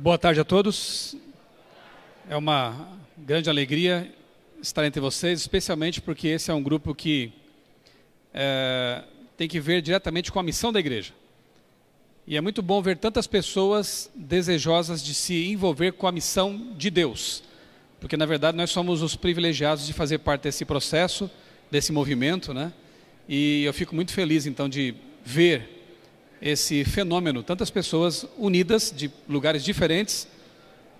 Boa tarde a todos. É uma grande alegria estar entre vocês, especialmente porque esse é um grupo que tem que ver diretamente com a missão da igreja. E é muito bom ver tantas pessoas desejosas de se envolver com a missão de Deus. Porque, na verdade, nós somos os privilegiados de fazer parte desse processo, desse movimento, né? E eu fico muito feliz, então, de ver esse fenômeno, tantas pessoas unidas de lugares diferentes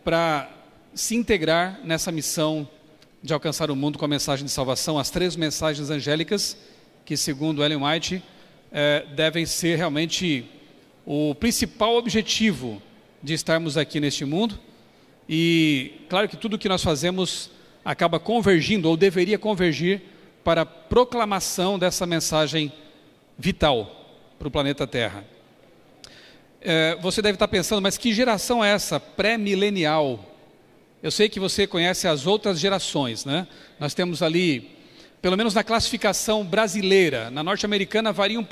para se integrar nessa missão de alcançar o mundo com a mensagem de salvação, as 3 mensagens angélicas que, segundo Ellen White, devem ser realmente o principal objetivo de estarmos aqui neste mundo. E claro que tudo que nós fazemos acaba convergindo, ou deveria convergir, para a proclamação dessa mensagem vital para o planeta Terra. Você deve estar pensando, mas que geração é essa, pré-milenial? Eu sei que você conhece as outras gerações, né? Nós temos ali, pelo menos na classificação brasileira, na norte-americana variam um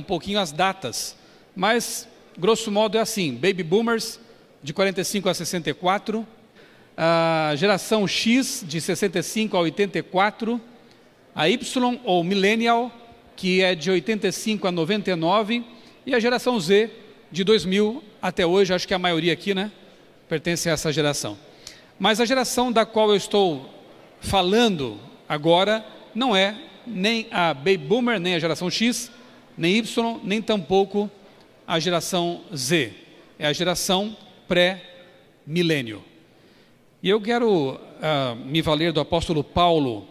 pouquinho as datas, mas grosso modo é assim: Baby Boomers de 45 a 64, a geração X de 65 a 84, a Y ou Millennial, que é de 85 a 99, e a geração Z de 2000 até hoje. Acho que a maioria aqui, né, pertence a essa geração. Mas a geração da qual eu estou falando agora não é nem a Baby Boomer, nem a geração X, nem Y, nem tampouco a geração Z. É a geração pré-milênio. E eu quero me valer do apóstolo Paulo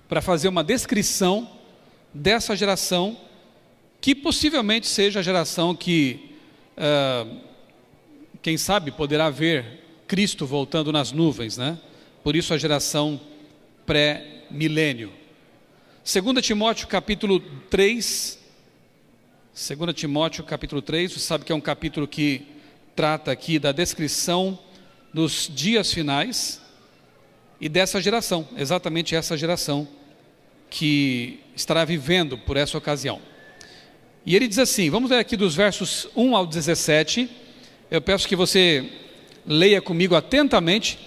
para fazer uma descrição dessa geração, que possivelmente seja a geração que, quem sabe, poderá ver Cristo voltando nas nuvens, né? Por isso a geração pré-milênio. 2 Timóteo capítulo 3, 2 Timóteo capítulo 3, você sabe que é um capítulo que trata aqui da descrição dos dias finais e dessa geração, exatamente essa geração que estará vivendo por essa ocasião. E ele diz assim, vamos ler aqui dos versos 1 ao 17, eu peço que você leia comigo atentamente,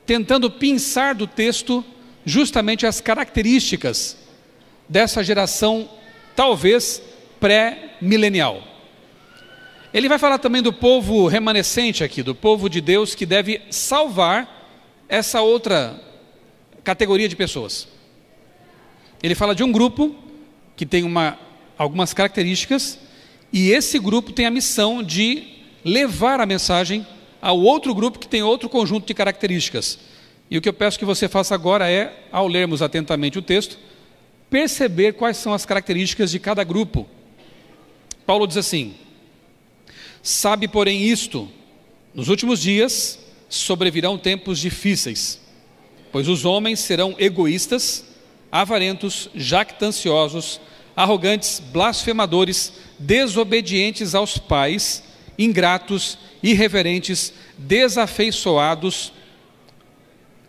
tentando pensar do texto justamente as características dessa geração, talvez pré-milenial. Ele vai falar também do povo remanescente aqui, do povo de Deus que deve salvar essa outra categoria de pessoas. Ele fala de um grupo que tem algumas características, e esse grupo tem a missão de levar a mensagem ao outro grupo que tem outro conjunto de características. E o que eu peço que você faça agora é, ao lermos atentamente o texto, perceber quais são as características de cada grupo. Paulo diz assim: sabe, porém, isto, nos últimos dias sobrevirão tempos difíceis, pois os homens serão egoístas, avarentos, jactanciosos, arrogantes, blasfemadores, desobedientes aos pais, ingratos, irreverentes, desafeiçoados,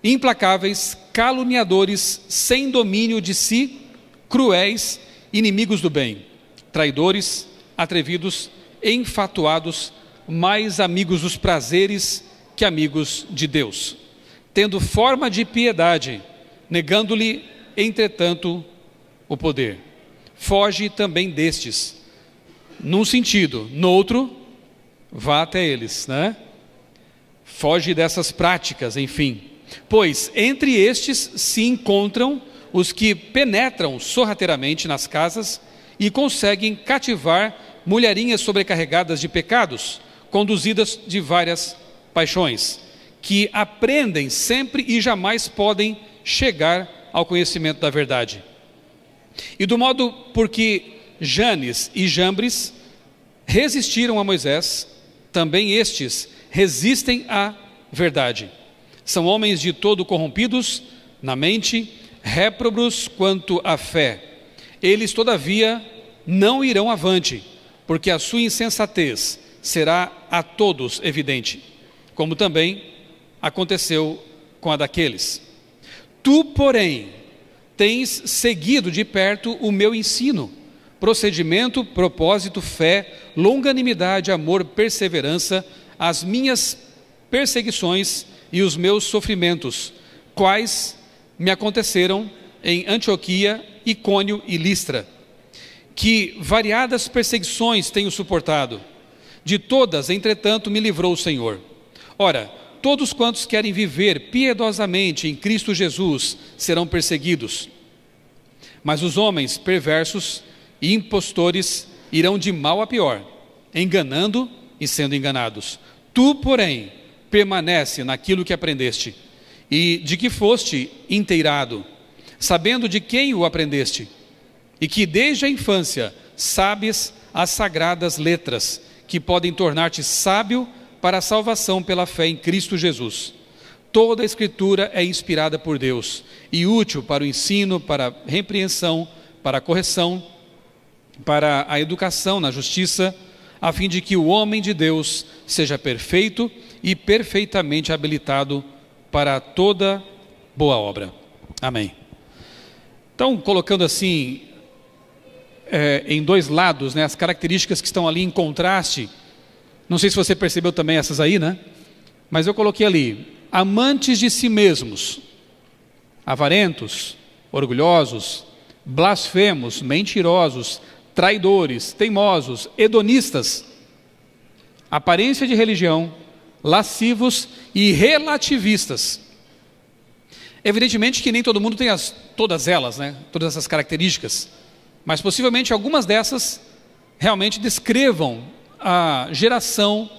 implacáveis, caluniadores, sem domínio de si, cruéis, inimigos do bem, traidores, atrevidos, enfatuados, mais amigos dos prazeres que amigos de Deus, tendo forma de piedade, negando-lhe, entretanto, o poder. Foge também destes, num sentido, no outro, vá até eles, né? Foge dessas práticas, enfim. Pois entre estes se encontram os que penetram sorrateiramente nas casas e conseguem cativar mulherinhas sobrecarregadas de pecados, conduzidas de várias paixões, que aprendem sempre e jamais podem chegar ao conhecimento da verdade. E do modo porque Janes e Jambres resistiram a Moisés, também estes resistem à verdade. São homens de todo corrompidos na mente, réprobos quanto à fé. Eles, todavia, não irão avante, porque a sua insensatez será a todos evidente, como também aconteceu com a daqueles. Tu, porém, tens seguido de perto o meu ensino, procedimento, propósito, fé, longanimidade, amor, perseverança, as minhas perseguições e os meus sofrimentos, quais me aconteceram em Antioquia, Icônio e Listra, que variadas perseguições tenho suportado. De todas, entretanto, me livrou o Senhor. Ora, todos quantos querem viver piedosamente em Cristo Jesus serão perseguidos. Mas os homens perversos e impostores irão de mal a pior, enganando e sendo enganados. Tu, porém, permanece naquilo que aprendeste e de que foste inteirado, sabendo de quem o aprendeste, e que desde a infância sabes as sagradas letras, que podem tornar-te sábio para a salvação pela fé em Cristo Jesus. Toda a Escritura é inspirada por Deus e útil para o ensino, para a repreensão, para a correção, para a educação na justiça, a fim de que o homem de Deus seja perfeito e perfeitamente habilitado para toda boa obra. Amém. Então, colocando assim, em dois lados, né, as características que estão ali em contraste, não sei se você percebeu também essas aí, né? Mas eu coloquei ali, amantes de si mesmos, avarentos, orgulhosos, blasfemos, mentirosos, traidores, teimosos, hedonistas, aparência de religião, lascivos e relativistas. Evidentemente que nem todo mundo tem todas elas, né? Todas essas características, mas possivelmente algumas dessas realmente descrevam a geração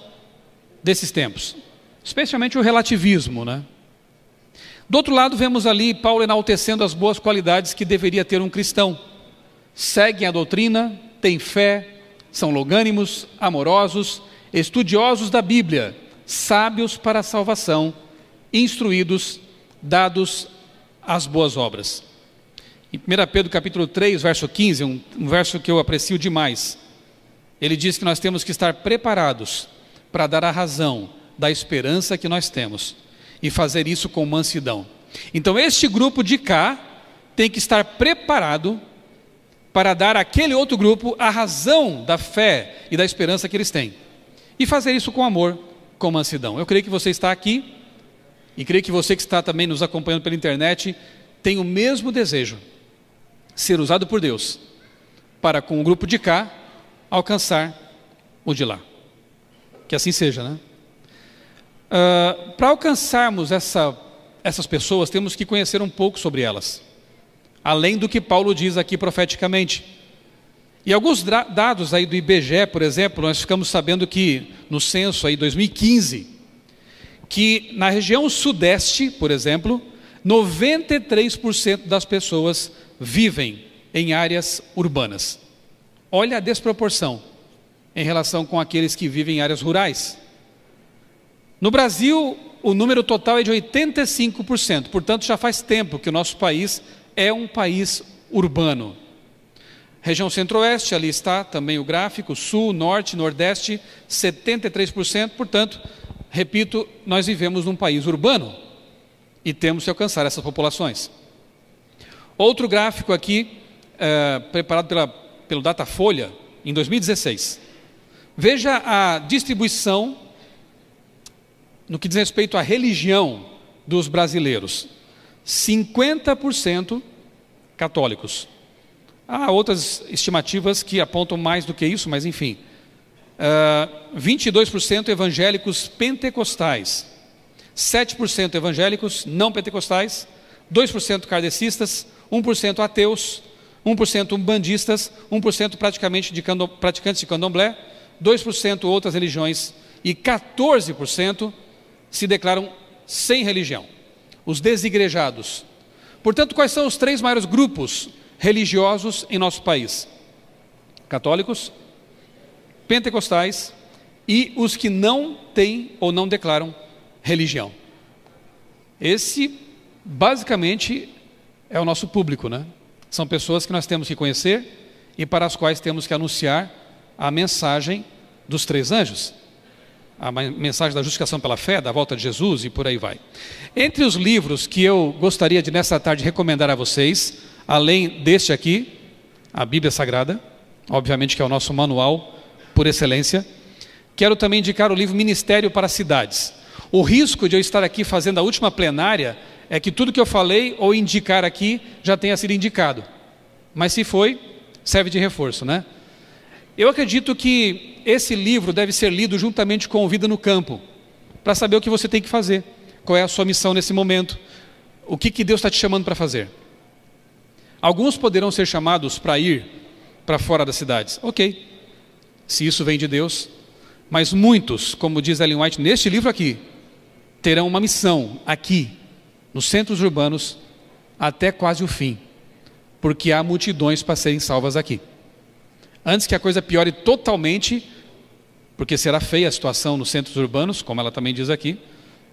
desses tempos, especialmente o relativismo, né? Do outro lado, vemos ali Paulo enaltecendo as boas qualidades que deveria ter um cristão. Seguem a doutrina, têm fé, são longânimos, amorosos, estudiosos da Bíblia, sábios para a salvação, instruídos, dados às boas obras. Em 1 Pedro capítulo 3, verso 15, um verso que eu aprecio demais, ele diz que nós temos que estar preparados para dar a razão da esperança que nós temos e fazer isso com mansidão. Então este grupo de cá tem que estar preparado para dar àquele outro grupo a razão da fé e da esperança que eles têm, e fazer isso com amor, com mansidão. Eu creio que você está aqui, e creio que você que está também nos acompanhando pela internet, tem o mesmo desejo, ser usado por Deus, para com o grupo de cá, alcançar o de lá. Que assim seja, né? Para alcançarmos essas pessoas, temos que conhecer um pouco sobre elas, além do que Paulo diz aqui profeticamente. E alguns dados aí do IBGE, por exemplo, nós ficamos sabendo que no censo aí 2015, que na região sudeste, por exemplo, 93% das pessoas vivem em áreas urbanas. Olha a desproporção em relação com aqueles que vivem em áreas rurais. No Brasil, o número total é de 85%, portanto já faz tempo que o nosso país é um país urbano. Região centro-oeste, ali está também o gráfico, sul, norte, nordeste, 73%, portanto, repito, nós vivemos num país urbano e temos que alcançar essas populações. Outro gráfico aqui, preparado pelo Datafolha, em 2016. Veja a distribuição no que diz respeito à religião dos brasileiros. 50% católicos. Há outras estimativas que apontam mais do que isso, mas enfim. 22% evangélicos pentecostais, 7% evangélicos não pentecostais, 2% kardecistas, 1% ateus, 1% umbandistas, 1% praticantes de candomblé, 2% outras religiões e 14% se declaram sem religião, os desigrejados. Portanto, quais são os 3 maiores grupos religiosos em nosso país? Católicos, pentecostais e os que não têm ou não declaram religião. Esse, basicamente, é o nosso público, né? São pessoas que nós temos que conhecer e para as quais temos que anunciar a mensagem dos 3 anjos, a mensagem da justificação pela fé, da volta de Jesus e por aí vai. Entre os livros que eu gostaria de nessa tarde recomendar a vocês, além deste aqui, a Bíblia Sagrada, obviamente que é o nosso manual por excelência, quero também indicar o livro Ministério para Cidades. O risco de eu estar aqui fazendo a última plenária é que tudo que eu falei ou indicar aqui já tenha sido indicado. Mas se foi, serve de reforço, né? Eu acredito que esse livro deve ser lido juntamente com Vida no Campo, para saber o que você tem que fazer, qual é a sua missão nesse momento, o que Deus está te chamando para fazer. Alguns poderão ser chamados para ir para fora das cidades, ok, se isso vem de Deus, mas muitos, como diz Ellen White neste livro aqui, terão uma missão aqui, nos centros urbanos, até quase o fim, porque há multidões para serem salvas aqui. Antes que a coisa piore totalmente, porque será feia a situação nos centros urbanos, como ela também diz aqui,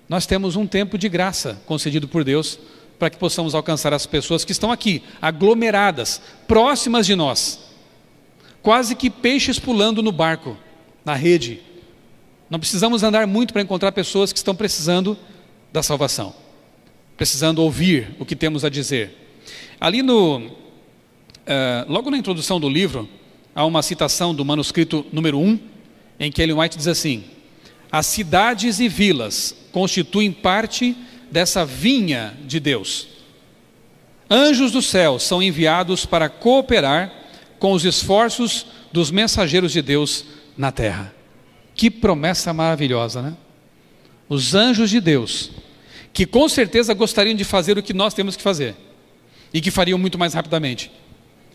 nós temos um tempo de graça concedido por Deus para que possamos alcançar as pessoas que estão aqui, aglomeradas, próximas de nós, quase que peixes pulando no barco, na rede. Não precisamos andar muito para encontrar pessoas que estão precisando da salvação, precisando ouvir o que temos a dizer. Ali logo na introdução do livro, há uma citação do manuscrito número 1, em que Ellen White diz assim: as cidades e vilas constituem parte dessa vinha de Deus. Anjos do céu são enviados para cooperar com os esforços dos mensageiros de Deus na terra. Que promessa maravilhosa, né? Os anjos de Deus, que com certeza gostariam de fazer o que nós temos que fazer, e que fariam muito mais rapidamente,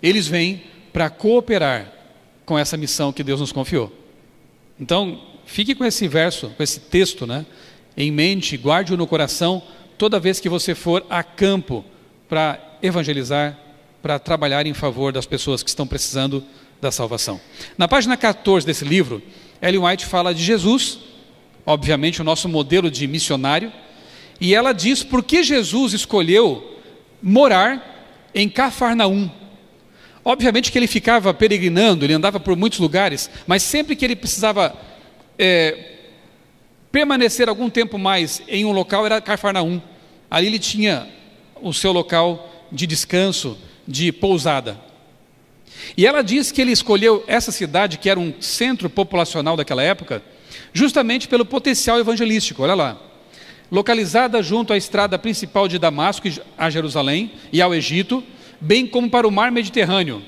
eles vêm para cooperar com essa missão que Deus nos confiou. Então, fique com esse verso, com esse texto, né, em mente, guarde-o no coração, toda vez que você for a campo para evangelizar, para trabalhar em favor das pessoas que estão precisando da salvação. Na página 14 desse livro, Ellen White fala de Jesus, obviamente o nosso modelo de missionário, e ela diz por que Jesus escolheu morar em Cafarnaum. Obviamente que ele ficava peregrinando, ele andava por muitos lugares, mas sempre que ele precisava permanecer algum tempo mais em um local, era Cafarnaum. Ali ele tinha o seu local de descanso, de pousada. E ela diz que ele escolheu essa cidade, que era um centro populacional daquela época, justamente pelo potencial evangelístico. Olha lá, localizada junto à estrada principal de Damasco a Jerusalém e ao Egito, bem como para o mar Mediterrâneo.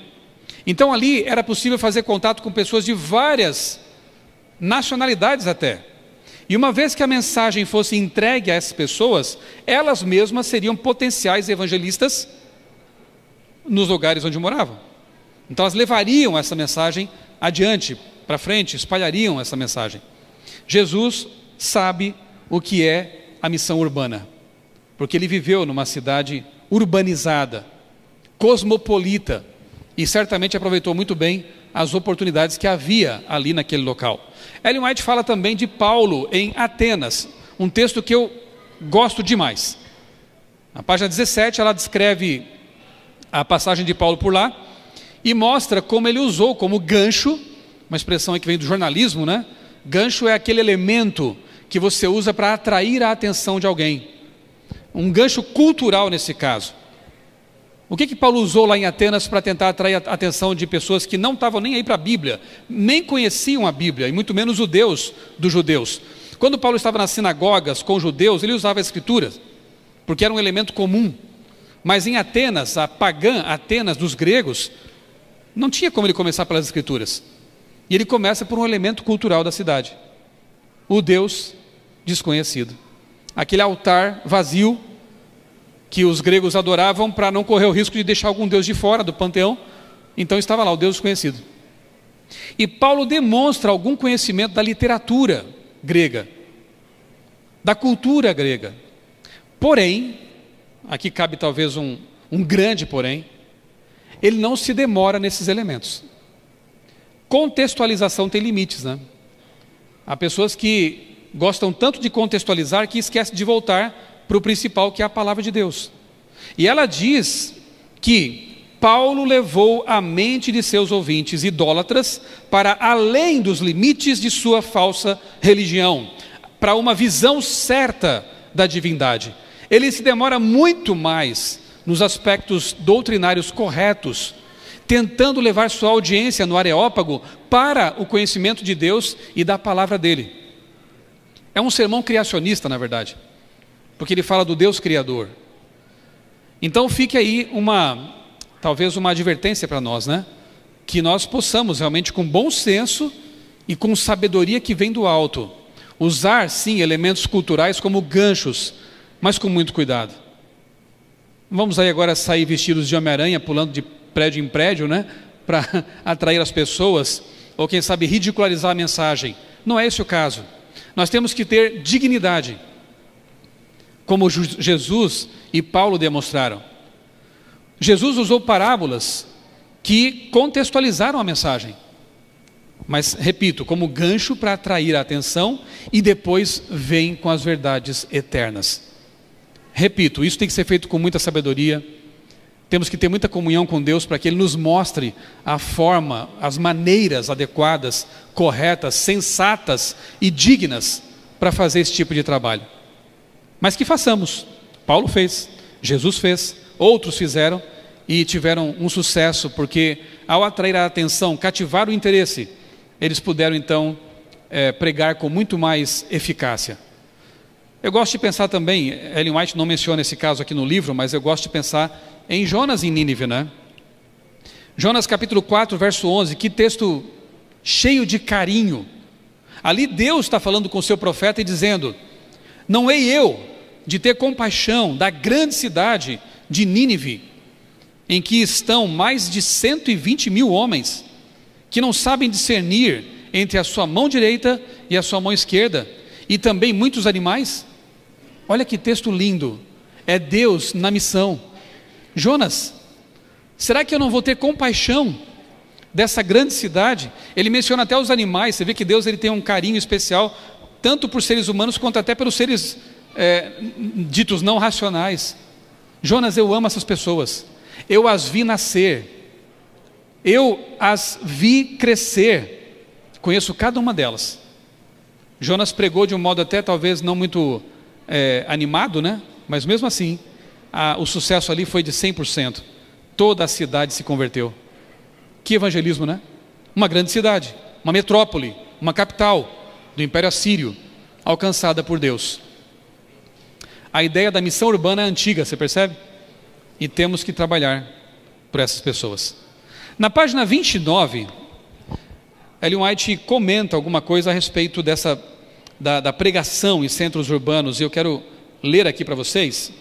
Então ali era possível fazer contato com pessoas de várias nacionalidades até. E uma vez que a mensagem fosse entregue a essas pessoas, elas mesmas seriam potenciais evangelistas nos lugares onde moravam. Então elas levariam essa mensagem adiante, para frente, espalhariam essa mensagem. Jesus sabe o que é a missão urbana, porque ele viveu numa cidade urbanizada, cosmopolita, e certamente aproveitou muito bem as oportunidades que havia ali naquele local. Ellen White fala também de Paulo em Atenas, um texto que eu gosto demais. Na página 17 ela descreve a passagem de Paulo por lá e mostra como ele usou como gancho, uma expressão que vem do jornalismo, né? Gancho é aquele elemento que você usa para atrair a atenção de alguém. Um gancho cultural nesse caso. O que Paulo usou lá em Atenas para tentar atrair a atenção de pessoas que não estavam nem aí para a Bíblia, nem conheciam a Bíblia, e muito menos o Deus dos judeus? Quando Paulo estava nas sinagogas com os judeus, ele usava as escrituras, porque era um elemento comum. Mas em Atenas, a pagã Atenas dos gregos, não tinha como ele começar pelas escrituras. E ele começa por um elemento cultural da cidade: o Deus desconhecido. Aquele altar vazio que os gregos adoravam para não correr o risco de deixar algum deus de fora do panteão. Então estava lá o Deus desconhecido. E Paulo demonstra algum conhecimento da literatura grega, da cultura grega. Porém, aqui cabe talvez um grande porém, ele não se demora nesses elementos. Contextualização tem limites, né? Há pessoas que gostam tanto de contextualizar que esquecem de voltar para o principal, que é a palavra de Deus. E ela diz que Paulo levou a mente de seus ouvintes idólatras para além dos limites de sua falsa religião, para uma visão certa da divindade. Ele se demora muito mais nos aspectos doutrinários corretos, tentando levar sua audiência no Areópago para o conhecimento de Deus e da palavra dele. É um sermão criacionista, na verdade, porque ele fala do Deus Criador. Então fique aí talvez uma advertência para nós, né? Que nós possamos realmente, com bom senso e com sabedoria que vem do alto, usar sim elementos culturais como ganchos, mas com muito cuidado. Vamos aí agora sair vestidos de Homem-Aranha, pulando de prédio em prédio, né? Para atrair as pessoas, ou quem sabe ridicularizar a mensagem. Não é esse o caso. Nós temos que ter dignidade, como Jesus e Paulo demonstraram. Jesus usou parábolas que contextualizaram a mensagem, mas, repito, como gancho para atrair a atenção, e depois vem com as verdades eternas. Repito, isso tem que ser feito com muita sabedoria. Temos que ter muita comunhão com Deus para que Ele nos mostre a forma, as maneiras adequadas, corretas, sensatas e dignas para fazer esse tipo de trabalho. Mas que façamos. Paulo fez, Jesus fez, outros fizeram e tiveram um sucesso, porque ao atrair a atenção, cativar o interesse, eles puderam então pregar com muito mais eficácia. Eu gosto de pensar também, Ellen White não menciona esse caso aqui no livro, mas eu gosto de pensar em Jonas em Nínive, né? Jonas capítulo 4, verso 11, que texto cheio de carinho. Ali Deus está falando com o seu profeta e dizendo: não hei eu de ter compaixão da grande cidade de Nínive, em que estão mais de 120 mil homens, que não sabem discernir entre a sua mão direita e a sua mão esquerda, e também muitos animais? Olha que texto lindo, é Deus na missão. Jonas, será que eu não vou ter compaixão dessa grande cidade? Ele menciona até os animais. Você vê que Deus ele tem um carinho especial, tanto por seres humanos, quanto até pelos seres ditos não racionais. Jonas, eu amo essas pessoas, eu as vi nascer, eu as vi crescer, conheço cada uma delas. Jonas pregou de um modo até talvez não muito animado, né? Mas mesmo assim, o sucesso ali foi de 100%. Toda a cidade se converteu. Que evangelismo, né? Uma grande cidade, uma metrópole, uma capital do Império Assírio, alcançada por Deus. A ideia da missão urbana é antiga, você percebe? E temos que trabalhar por essas pessoas. Na página 29, Ellen White comenta alguma coisa a respeito da pregação em centros urbanos, e eu quero ler aqui para vocês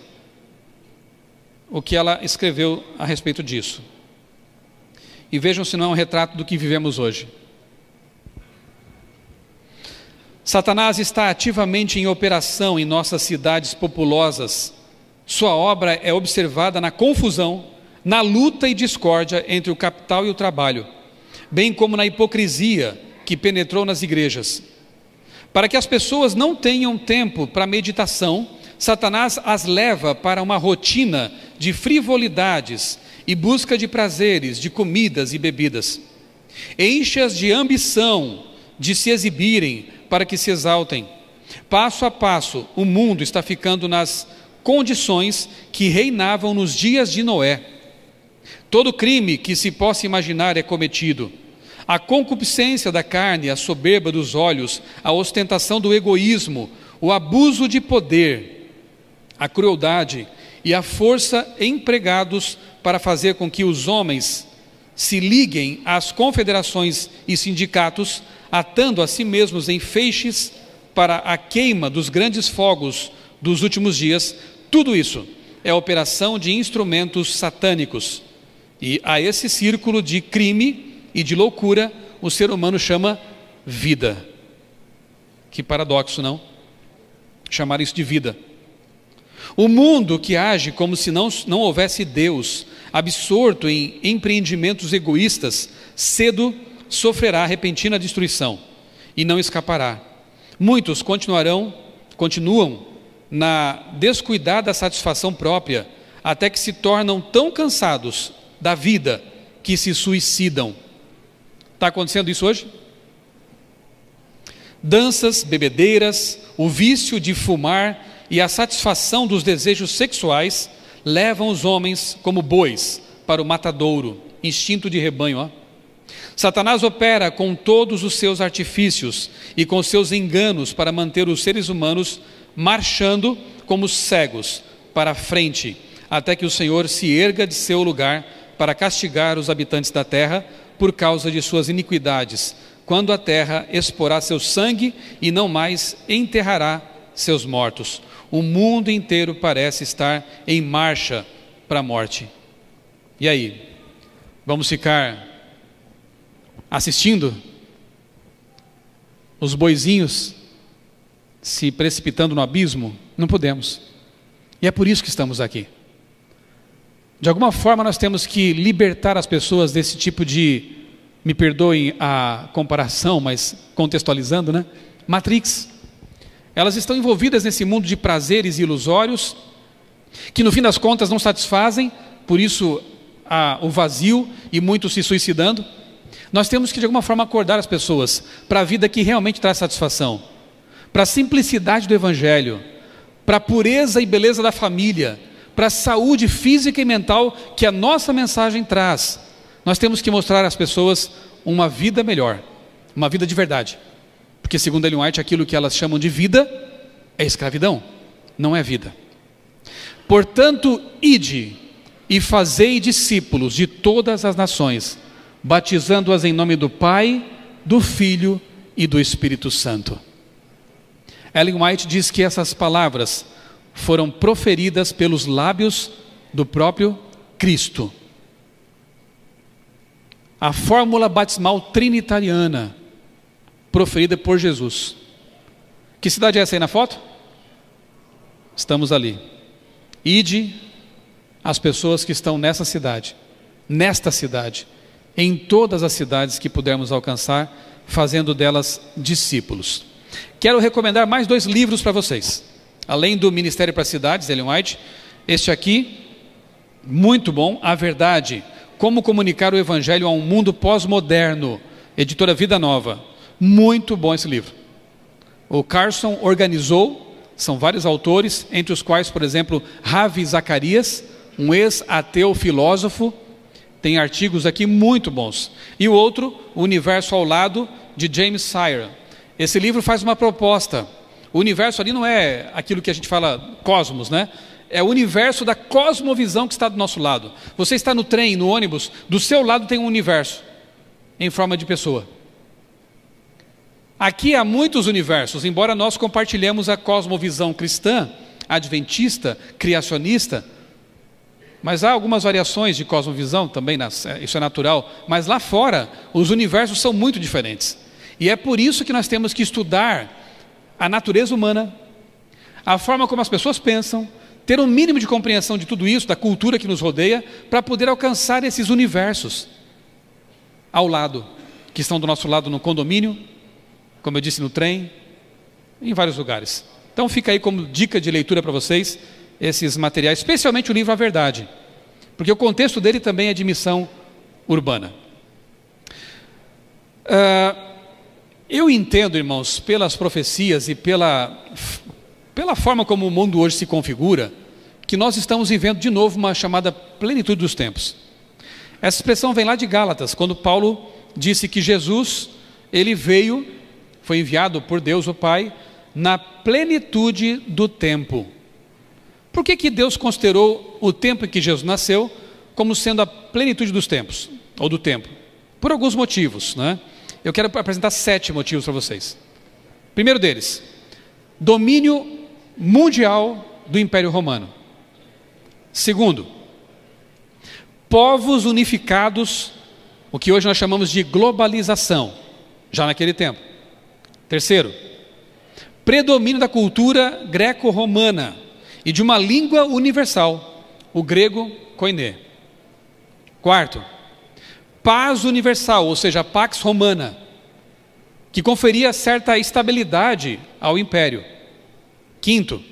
o que ela escreveu a respeito disso. E vejam se não é um retrato do que vivemos hoje. Satanás está ativamente em operação em nossas cidades populosas. Sua obra é observada na confusão, na luta e discórdia entre o capital e o trabalho, bem como na hipocrisia que penetrou nas igrejas. Para que as pessoas não tenham tempo para meditação, Satanás as leva para uma rotina de frivolidades e busca de prazeres, de comidas e bebidas. Enche-as de ambição, de se exibirem para que se exaltem. Passo a passo, o mundo está ficando nas condições que reinavam nos dias de Noé. Todo crime que se possa imaginar é cometido. A concupiscência da carne, a soberba dos olhos, a ostentação do egoísmo, o abuso de poder, a crueldade e a força empregados para fazer com que os homens se liguem às confederações e sindicatos, atando a si mesmos em feixes para a queima dos grandes fogos dos últimos dias. Tudo isso é a operação de instrumentos satânicos. E a esse círculo de crime e de loucura o ser humano chama vida. Que paradoxo, não? Chamar isso de vida. O mundo que age como se não houvesse Deus, absorto em empreendimentos egoístas, cedo sofrerá repentina destruição e não escapará. Muitos continuam na descuidada satisfação própria, até que se tornam tão cansados da vida que se suicidam. Está acontecendo isso hoje? Danças, bebedeiras, o vício de fumar e a satisfação dos desejos sexuais levam os homens como bois para o matadouro instinto de rebanho, ó. Satanás opera com todos os seus artifícios e com seus enganos para manter os seres humanos marchando como cegos para a frente, até que o Senhor se erga de seu lugar para castigar os habitantes da terra por causa de suas iniquidades, quando a terra exporá seu sangue e não mais enterrará seus mortos. O mundo inteiro parece estar em marcha para a morte. E aí? Vamos ficar assistindo os boizinhos se precipitando no abismo? Não podemos. E é por isso que estamos aqui. De alguma forma nós temos que libertar as pessoas desse tipo de, me perdoem a comparação, mas contextualizando, né? Matrix. Elas estão envolvidas nesse mundo de prazeres ilusórios, que no fim das contas não satisfazem, por isso há o vazio e muitos se suicidando. Nós temos que de alguma forma acordar as pessoas para a vida que realmente traz satisfação, para a simplicidade do Evangelho, para a pureza e beleza da família, para a saúde física e mental que a nossa mensagem traz. Nós temos que mostrar às pessoas uma vida melhor, uma vida de verdade. Porque segundo Ellen White, aquilo que elas chamam de vida é escravidão, não é vida. Portanto, ide e fazei discípulos de todas as nações, batizando-as em nome do Pai, do Filho e do Espírito Santo. Ellen White diz que essas palavras foram proferidas pelos lábios do próprio Cristo. A fórmula batismal trinitariana proferida por Jesus. Que cidade é essa aí na foto? Estamos ali. Ide as pessoas que estão nessa cidade, nesta cidade, em todas as cidades que pudermos alcançar, fazendo delas discípulos. Quero recomendar mais 2 livros para vocês. Além do Ministério para Cidades, Ellen White, este aqui, muito bom, A Verdade, Como Comunicar o Evangelho a um Mundo Pós-Moderno, editora Vida Nova. Muito bom esse livro. O Carson organizou, são vários autores, entre os quais, por exemplo, Ravi Zacarias, um ex-ateu filósofo, tem artigos aqui muito bons. E o outro, O Universo ao Lado, de James Sire. Esse livro faz uma proposta. O universo ali não é aquilo que a gente fala cosmos, né? É o universo da cosmovisão que está do nosso lado. Você está no trem, no ônibus, do seu lado tem um universo, em forma de pessoa. Aqui há muitos universos, embora nós compartilhemos a cosmovisão cristã, adventista, criacionista, mas há algumas variações de cosmovisão também, isso é natural, mas lá fora os universos são muito diferentes. E é por isso que nós temos que estudar a natureza humana, a forma como as pessoas pensam, ter um mínimo de compreensão de tudo isso, da cultura que nos rodeia, para poder alcançar esses universos ao lado, que estão do nosso lado no condomínio, como eu disse, no trem, em vários lugares. Então fica aí como dica de leitura para vocês, esses materiais, especialmente o livro A Verdade, porque o contexto dele também é de missão urbana. Eu entendo, irmãos, pelas profecias e pela forma como o mundo hoje se configura, que nós estamos vivendo de novo uma chamada plenitude dos tempos. Essa expressão vem lá de Gálatas, quando Paulo disse que Jesus, ele veio, foi enviado por Deus o Pai, na plenitude do tempo. Por que Deus considerou o tempo em que Jesus nasceu como sendo a plenitude dos tempos, ou do tempo? Por alguns motivos, né? Eu quero apresentar 7 motivos para vocês. Primeiro deles, domínio mundial do Império Romano. Segundo, povos unificados, o que hoje nós chamamos de globalização, já naquele tempo. Terceiro, predomínio da cultura greco-romana e de uma língua universal, o grego koiné. Quarto, paz universal, ou seja, a pax romana, que conferia certa estabilidade ao império. Quinto,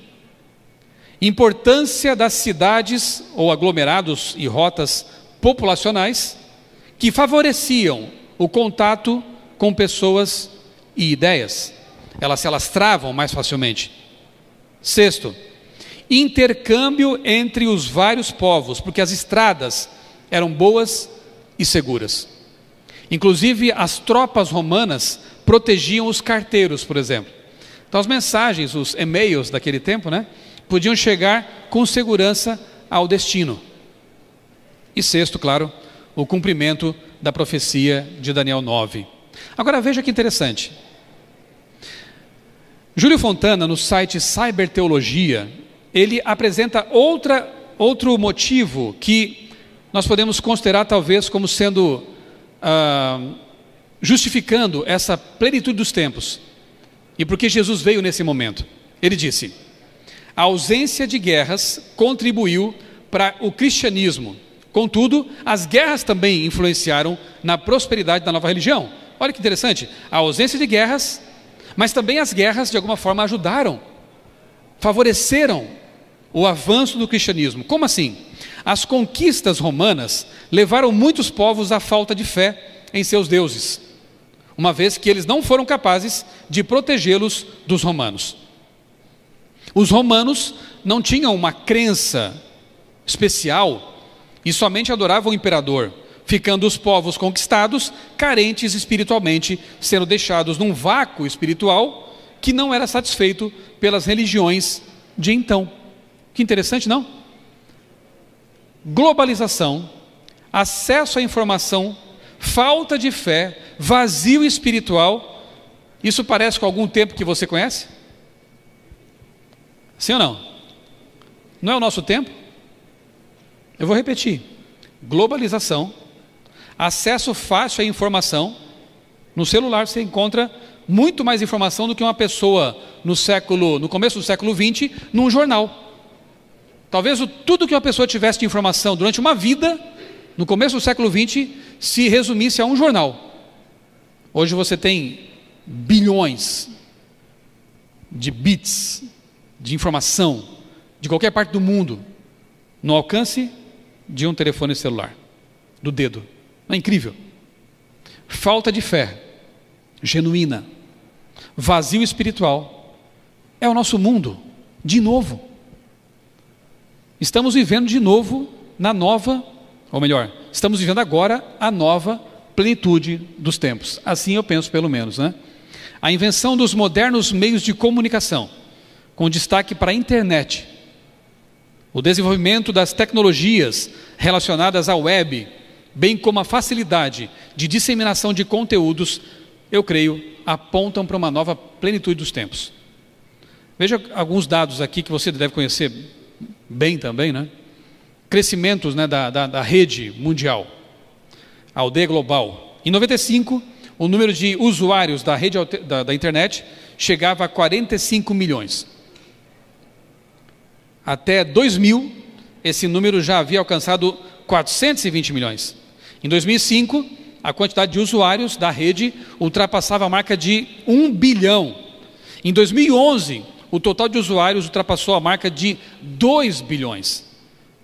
importância das cidades ou aglomerados e rotas populacionais que favoreciam o contato com pessoas e ideias. Elas se alastravam mais facilmente. Sexto, intercâmbio entre os vários povos, porque as estradas eram boas e seguras. Inclusive, as tropas romanas protegiam os carteiros, por exemplo. Então, as mensagens, os e-mails daquele tempo, né, podiam chegar com segurança ao destino. E sexto, claro, o cumprimento da profecia de Daniel 9. Agora, veja que interessante. Júlio Fontana, no site Cyberteologia, ele apresenta outro motivo que nós podemos considerar talvez como sendo justificando essa plenitude dos tempos e porque Jesus veio nesse momento. Ele disse: a ausência de guerras contribuiu para o cristianismo, contudo, as guerras também influenciaram na prosperidade da nova religião. Olha que interessante, a ausência de guerras, mas também as guerras de alguma forma ajudaram, favoreceram o avanço do cristianismo. Como assim? As conquistas romanas levaram muitos povos à falta de fé em seus deuses, uma vez que eles não foram capazes de protegê-los dos romanos. Os romanos não tinham uma crença especial e somente adoravam o imperador, ficando os povos conquistados carentes espiritualmente, sendo deixados num vácuo espiritual que não era satisfeito pelas religiões de então. Que interessante, não? Globalização, acesso à informação, falta de fé, vazio espiritual. Isso parece com algum tempo que você conhece? Sim ou não? Não é o nosso tempo? Eu vou repetir. Globalização, acesso fácil à informação. No celular você encontra muito mais informação do que uma pessoa no começo do século XX, num jornal. Talvez tudo que uma pessoa tivesse de informação durante uma vida, no começo do século XX, se resumisse a um jornal. Hoje você tem bilhões de bits de informação de qualquer parte do mundo no alcance de um telefone celular, do dedo. Não é incrível? Falta de fé genuína, vazio espiritual, é o nosso mundo, de novo. Estamos vivendo de novo na nova, ou melhor, estamos vivendo agora a nova plenitude dos tempos. Assim eu penso, pelo menos, né? A invenção dos modernos meios de comunicação, com destaque para a internet, o desenvolvimento das tecnologias relacionadas à web, bem como a facilidade de disseminação de conteúdos, eu creio, apontam para uma nova plenitude dos tempos. Veja alguns dados aqui que você deve conhecer bem também, né? Crescimentos, né, da rede mundial, a aldeia global. Em 95, o número de usuários da rede da internet chegava a 45 milhões. Até 2000, esse número já havia alcançado 420 milhões. Em 2005, a quantidade de usuários da rede ultrapassava a marca de 1 bilhão. Em 2011, o total de usuários ultrapassou a marca de 2 bilhões.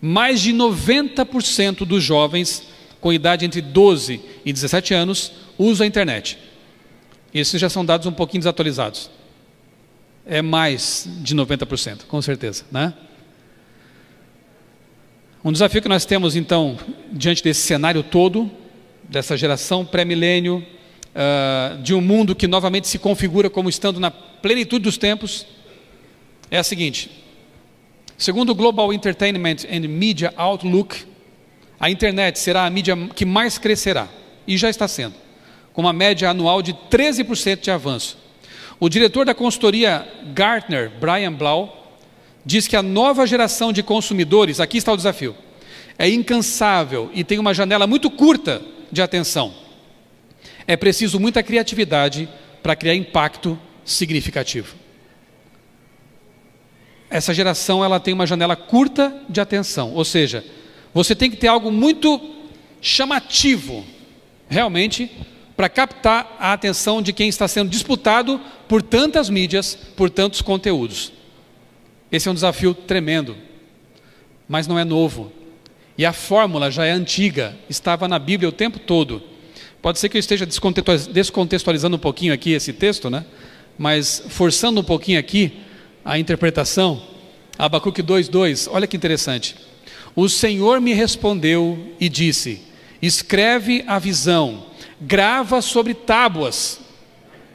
Mais de 90% dos jovens com idade entre 12 e 17 anos usam a internet. Esses já são dados um pouquinho desatualizados. É mais de 90%, com certeza, né? Um desafio que nós temos, então, diante desse cenário todo, dessa geração pré-milênio, de um mundo que novamente se configura como estando na plenitude dos tempos, é a seguinte: segundo o Global Entertainment and Media Outlook, a internet será a mídia que mais crescerá, e já está sendo, com uma média anual de 13% de avanço. O diretor da consultoria Gartner, Brian Blau, diz que a nova geração de consumidores, aqui está o desafio, é incansável e tem uma janela muito curta de atenção. É preciso muita criatividade para criar impacto significativo. Essa geração, ela tem uma janela curta de atenção, ou seja, você tem que ter algo muito chamativo, realmente, para captar a atenção de quem está sendo disputado por tantas mídias, por tantos conteúdos. Esse é um desafio tremendo, mas não é novo. E a fórmula já é antiga, estava na Bíblia o tempo todo. Pode ser que eu esteja descontextualizando um pouquinho aqui esse texto, né? Mas forçando um pouquinho aqui a interpretação, Abacuque 2:2, olha que interessante. O Senhor me respondeu e disse: escreve a visão, grava sobre tábuas,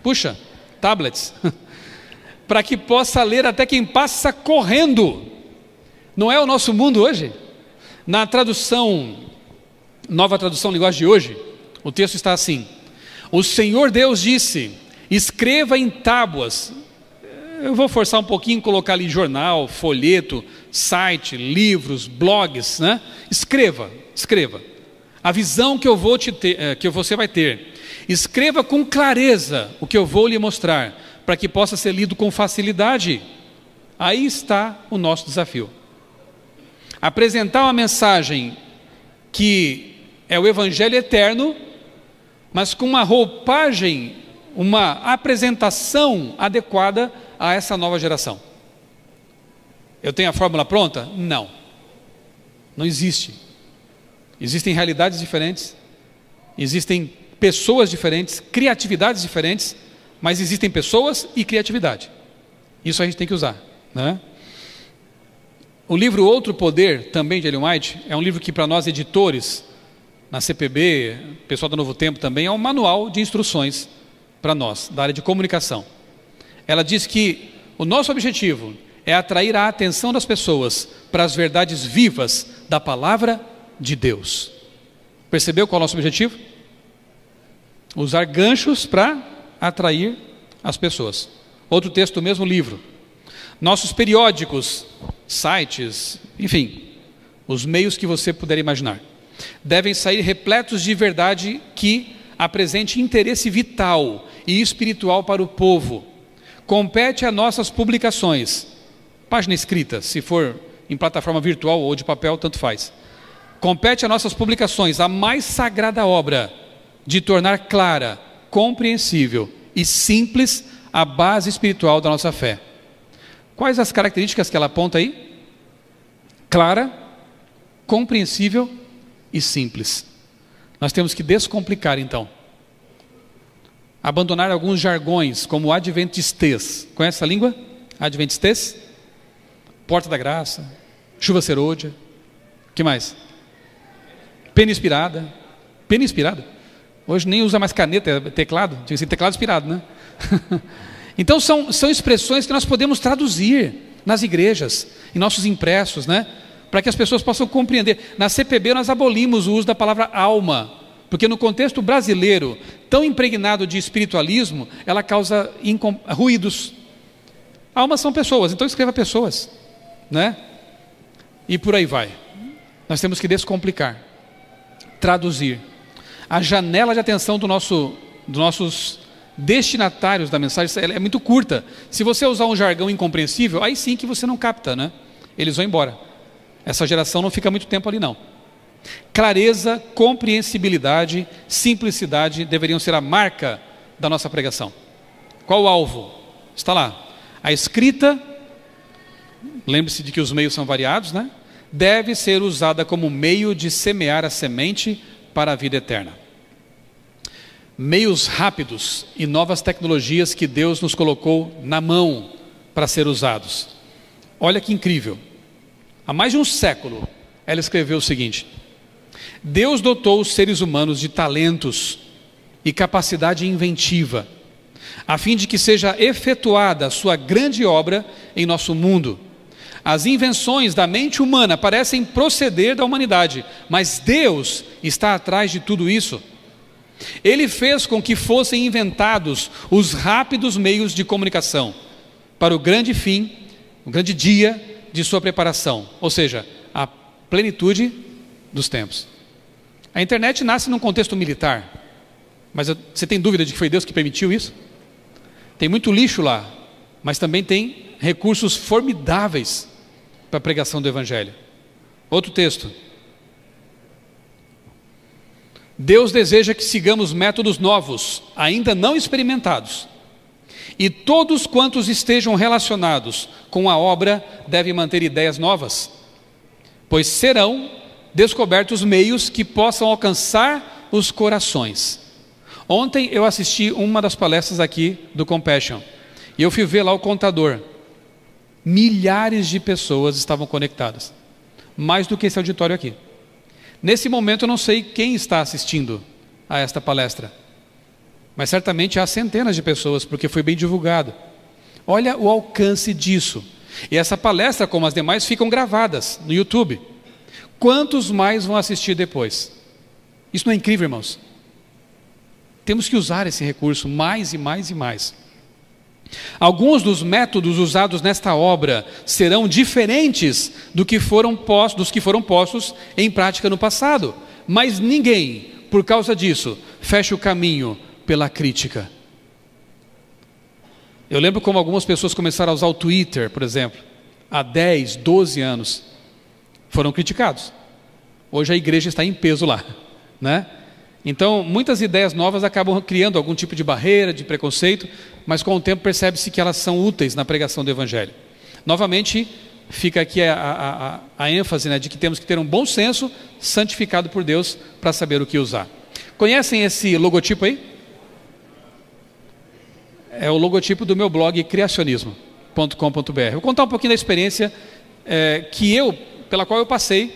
puxa, tablets, para que possa ler até quem passa correndo. Não é o nosso mundo hoje? Na tradução, nova tradução linguagem de hoje, o texto está assim: o Senhor Deus disse, escreva em tábuas. Eu vou forçar um pouquinho, colocar ali jornal, folheto, site, livros, blogs, né? Escreva. A visão que que você vai ter. Escreva com clareza o que eu vou lhe mostrar, para que possa ser lido com facilidade. Aí está o nosso desafio. Apresentar uma mensagem que é o Evangelho eterno, mas com uma roupagem, uma apresentação adequada a essa nova geração. Eu tenho a fórmula pronta? Não. Não existe. Existem realidades diferentes, existem pessoas diferentes, criatividades diferentes, mas existem pessoas e criatividade. Isso a gente tem que usar, né? O livro Outro Poder, também de Ellen White, é um livro que para nós editores, na CPB, pessoal do Novo Tempo também, é um manual de instruções para nós, da área de comunicação. Ela diz que o nosso objetivo é atrair a atenção das pessoas para as verdades vivas da palavra de Deus. Percebeu qual é o nosso objetivo? Usar ganchos para atrair as pessoas. Outro texto do mesmo livro. Nossos periódicos, sites, enfim, os meios que você puder imaginar, devem sair repletos de verdade que apresente interesse vital e espiritual para o povo. Compete a nossas publicações, página escrita, se for em plataforma virtual ou de papel, tanto faz. Compete a nossas publicações a mais sagrada obra de tornar clara, compreensível e simples a base espiritual da nossa fé. Quais as características que ela aponta aí? Clara, compreensível e simples. Nós temos que descomplicar então. Abandonar alguns jargões, como adventistês. Conhece essa língua? Adventistês? Porta da Graça, chuva serôdia. O que mais? Pena inspirada. Pena inspirada? Hoje nem usa mais caneta, é teclado. Tinha que ser teclado inspirado, né? Então são expressões que nós podemos traduzir nas igrejas, em nossos impressos, né? Para que as pessoas possam compreender. Na CPB nós abolimos o uso da palavra alma, porque no contexto brasileiro, tão impregnado de espiritualismo, ela causa ruídos. Almas são pessoas, então escreva pessoas, né? E por aí vai. Nós temos que descomplicar, traduzir. A janela de atenção dos nossos destinatários da mensagem ela é muito curta. Se você usar um jargão incompreensível, aí sim que você não capta, né? Eles vão embora. Essa geração não fica muito tempo ali não. Clareza, compreensibilidade, simplicidade deveriam ser a marca da nossa pregação. Qual o alvo? Está lá. A escrita, lembre-se de que os meios são variados, né? Deve ser usada como meio de semear a semente para a vida eterna. Meios rápidos e novas tecnologias que Deus nos colocou na mão para ser usados. Olha que incrível. Há mais de um século, ela escreveu o seguinte: Deus dotou os seres humanos de talentos e capacidade inventiva, a fim de que seja efetuada a sua grande obra em nosso mundo. As invenções da mente humana parecem proceder da humanidade, mas Deus está atrás de tudo isso. Ele fez com que fossem inventados os rápidos meios de comunicação para o grande fim, o grande dia de sua preparação, ou seja, a plenitude dos tempos. A internet nasce num contexto militar, mas você tem dúvida de que foi Deus que permitiu isso? Tem muito lixo lá, mas também tem recursos formidáveis para a pregação do Evangelho. Outro texto. Deus deseja que sigamos métodos novos, ainda não experimentados. E todos quantos estejam relacionados com a obra devem manter ideias novas, pois serão descobertos meios que possam alcançar os corações. Ontem eu assisti uma das palestras aqui do Compassion, e eu fui ver lá o contador. Milhares de pessoas estavam conectadas, mais do que esse auditório aqui. Nesse momento eu não sei quem está assistindo a esta palestra, mas certamente há centenas de pessoas, porque foi bem divulgado. Olha o alcance disso. E essa palestra, como as demais, ficam gravadas no YouTube. Quantos mais vão assistir depois? Isso não é incrível, irmãos? Temos que usar esse recurso mais e mais e mais. Alguns dos métodos usados nesta obra serão diferentes dos que foram postos em prática no passado, mas ninguém, por causa disso, fecha o caminho pela crítica. Eu lembro como algumas pessoas começaram a usar o Twitter, por exemplo, há 10, 12 anos, foram criticados. Hoje a igreja está em peso lá, né? Então, muitas ideias novas acabam criando algum tipo de barreira, de preconceito, mas com o tempo percebe-se que elas são úteis na pregação do Evangelho. Novamente, fica aqui a ênfase, né, de que temos que ter um bom senso, santificado por Deus, para saber o que usar. Conhecem esse logotipo aí? É o logotipo do meu blog criacionismo.com.br. Vou contar um pouquinho da experiência pela qual eu passei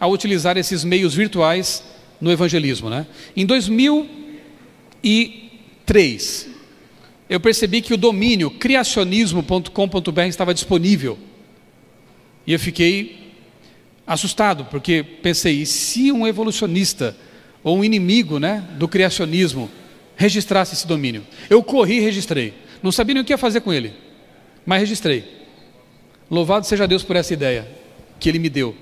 a utilizar esses meios virtuais no evangelismo, né? Em 2003, eu percebi que o domínio criacionismo.com.br estava disponível. E eu fiquei assustado, porque pensei, e se um evolucionista ou um inimigo, né, do criacionismo registrasse esse domínio? Eu corri e registrei. Não sabia nem o que ia fazer com ele, mas registrei. Louvado seja Deus por essa ideia que Ele me deu.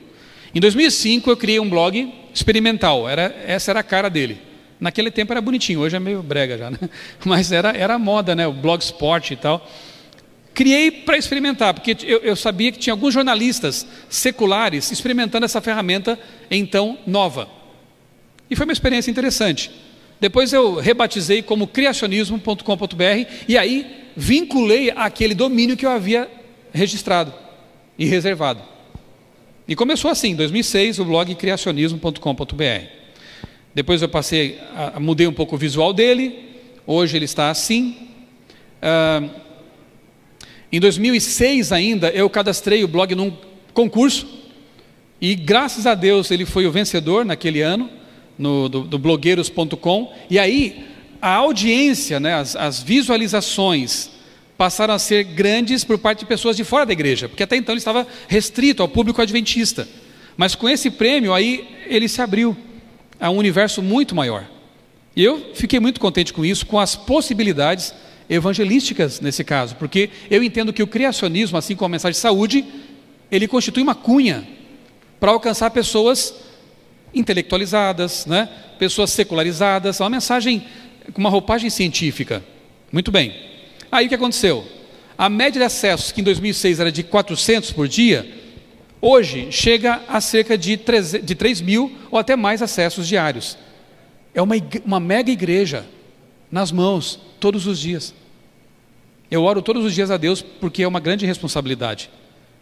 Em 2005 eu criei um blog experimental, essa era a cara dele. Naquele tempo era bonitinho, hoje é meio brega já, né? Mas era a moda, né? O blogspot e tal. Criei para experimentar, porque eu sabia que tinha alguns jornalistas seculares experimentando essa ferramenta, então, nova. E foi uma experiência interessante. Depois eu rebatizei como criacionismo.com.br e aí vinculei aquele domínio que eu havia registrado e reservado. E começou assim, em 2006, o blog criacionismo.com.br. Depois eu mudei um pouco o visual dele, hoje ele está assim. Em 2006 ainda, eu cadastrei o blog num concurso, e graças a Deus ele foi o vencedor naquele ano, do blogueiros.com, e aí a audiência, né, as visualizações passaram a ser grandes por parte de pessoas de fora da igreja, porque até então ele estava restrito ao público adventista. Mas com esse prêmio aí, ele se abriu a um universo muito maior. E eu fiquei muito contente com isso, com as possibilidades evangelísticas nesse caso, porque eu entendo que o criacionismo, assim como a mensagem de saúde, ele constitui uma cunha para alcançar pessoas intelectualizadas, né? Pessoas secularizadas, uma mensagem com uma roupagem científica. Muito bem. Aí o que aconteceu? A média de acessos, que em 2006 era de 400 por dia, hoje chega a cerca de 3 mil ou até mais acessos diários. É uma mega igreja nas mãos, todos os dias. Eu oro todos os dias a Deus, porque é uma grande responsabilidade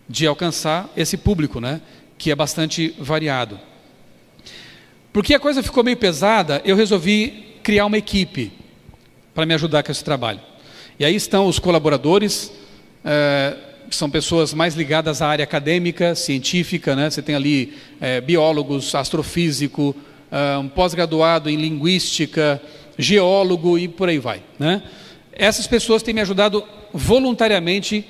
de alcançar esse público, né, que é bastante variado. Porque a coisa ficou meio pesada, eu resolvi criar uma equipe para me ajudar com esse trabalho. E aí estão os colaboradores, que são pessoas mais ligadas à área acadêmica, científica, né? Você tem ali biólogos, astrofísico, um pós-graduado em linguística, geólogo e por aí vai, né? Essas pessoas têm me ajudado voluntariamente,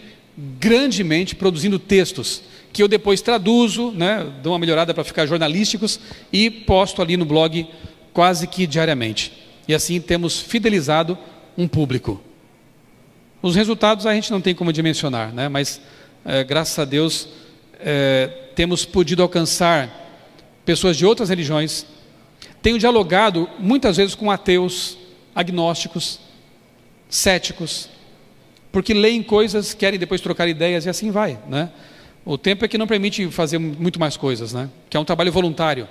grandemente, produzindo textos, que eu depois traduzo, né? Dou uma melhorada para ficar jornalísticos e posto ali no blog quase que diariamente. E assim temos fidelizado um público. Os resultados a gente não tem como dimensionar, né? Mas graças a Deus temos podido alcançar pessoas de outras religiões. Tenho dialogado muitas vezes com ateus, agnósticos, céticos, porque leem coisas, querem depois trocar ideias e assim vai, né? O tempo é que não permite fazer muito mais coisas, né? Que é um trabalho voluntário.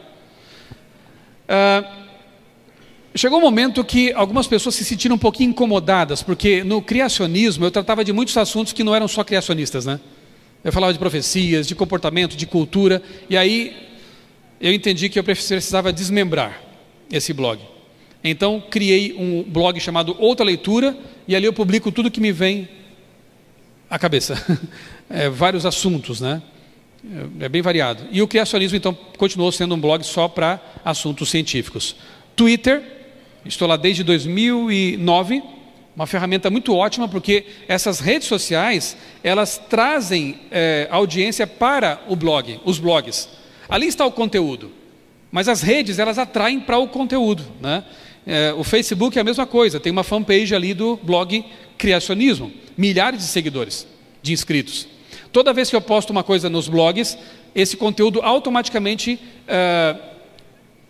Chegou um momento que algumas pessoas se sentiram um pouquinho incomodadas, porque no criacionismo eu tratava de muitos assuntos que não eram só criacionistas, né? Eu falava de profecias, de comportamento, de cultura, e aí eu entendi que eu precisava desmembrar esse blog. Então criei um blog chamado Outra Leitura, e ali eu publico tudo que me vem à cabeça. Vários assuntos, né? É bem variado. E o Criacionismo, então, continuou sendo um blog só para assuntos científicos. Twitter, estou lá desde 2009, uma ferramenta muito ótima, porque essas redes sociais, elas trazem audiência para o blog, os blogs. Ali está o conteúdo, mas as redes, elas atraem para o conteúdo, né? O Facebook é a mesma coisa, tem uma fanpage ali do blog Criacionismo, milhares de seguidores, de inscritos. Toda vez que eu posto uma coisa nos blogs, esse conteúdo automaticamente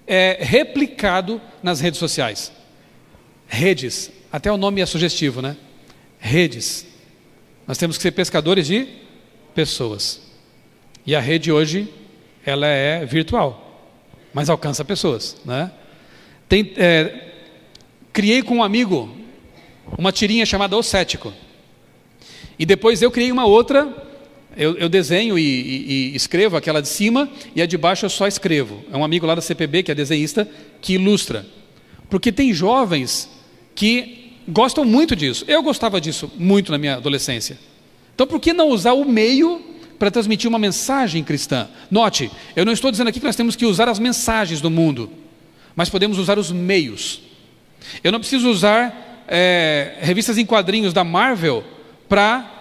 é replicado nas redes sociais. Redes, até o nome é sugestivo, né? Redes. Nós temos que ser pescadores de pessoas. E a rede hoje, ela é virtual, mas alcança pessoas, né? Criei com um amigo uma tirinha chamada O Cético. E depois eu criei uma outra. Eu desenho e escrevo aquela de cima, e a de baixo eu só escrevo. É um amigo lá da CPB, que é desenhista, que ilustra. Porque tem jovens que gostam muito disso. Eu gostava disso muito na minha adolescência. Então por que não usar o meio para transmitir uma mensagem cristã? Note, eu não estou dizendo aqui que nós temos que usar as mensagens do mundo, mas podemos usar os meios. Eu não preciso usar revistas em quadrinhos da Marvel para